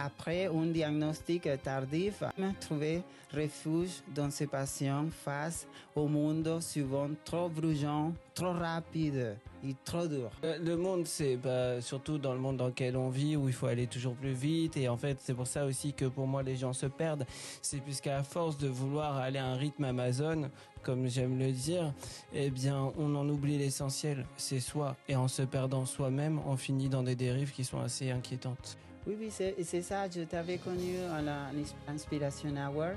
après un diagnostic tardif, trouver refuge dans ces patients face au monde souvent trop bruyant, trop rapide et trop dur. Le monde, c'est surtout dans le monde dans lequel on vit, où il faut aller toujours plus vite. Et en fait, c'est pour ça aussi que pour moi, les gens se perdent. C'est puisqu'à force de vouloir aller à un rythme Amazon, comme j'aime le dire, eh bien, on en oublie l'essentiel, c'est soi. Et en se perdant soi-même, on finit dans des dérives qui sont assez inquiétantes. Oui, c'est ça. Je t'avais connu à l'Inspiration Awards.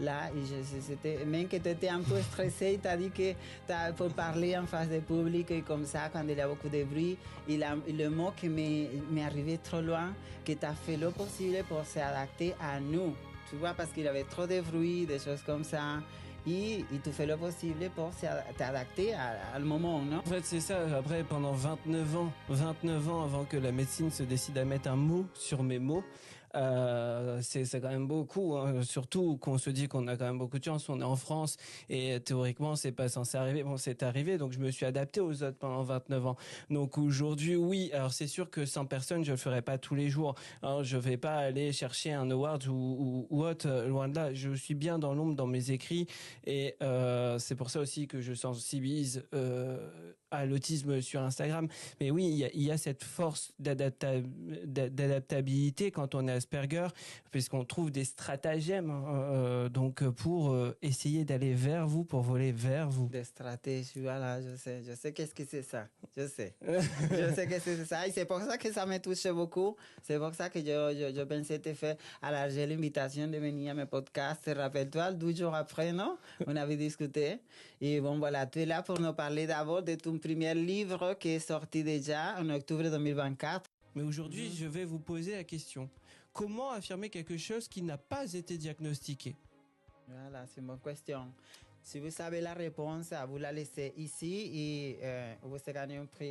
Là, c'était, même que tu étais un peu stressé, tu as dit que pour parler en face du public et comme ça, quand il y a beaucoup de bruit, le mot qui m'est arrivé trop loin, que tu as fait le possible pour s'adapter à nous. Tu vois, parce qu'il y avait trop de bruit, des choses comme ça. Et tu fais le possible pour t'adapter au moment, non? En fait, c'est ça. Après, pendant 29 ans avant que la médecine se décide à mettre un mot sur mes mots, c'est quand même beaucoup, hein. Surtout qu'on se dit qu'on a quand même beaucoup de chance, on est en France et théoriquement c'est pas censé arriver. Bon, c'est arrivé, donc je me suis adapté aux autres pendant 29 ans. Donc aujourd'hui, oui, alors c'est sûr que 100 personnes, je le ferai pas tous les jours. Alors, je vais pas aller chercher un award ou autre, loin de là. Je suis bien dans l'ombre dans mes écrits et c'est pour ça aussi que je sensibilise à l'autisme sur Instagram. Mais oui, il y a cette force d'adaptabilité quand on est Asperger, puisqu'on trouve des stratagèmes donc pour essayer d'aller vers vous, pour voler vers vous. Des stratégies, voilà, je sais qu'est-ce que c'est ça, je sais. Je sais que c'est ça et c'est pour ça que ça me touche beaucoup. C'est pour ça que je pensais te faire élargir l'invitation de venir à mes podcasts. Rappelle-toi, 12 jours après, non? On avait discuté. Et bon, voilà, tu es là pour nous parler d'abord de ton premier livre qui est sorti déjà en octobre 2024. Mais aujourd'hui, je vais vous poser la question. Comment affirmer quelque chose qui n'a pas été diagnostiqué? Voilà, c'est une bonne question. Si vous savez la réponse, vous la laissez ici et vous gagnez un prix.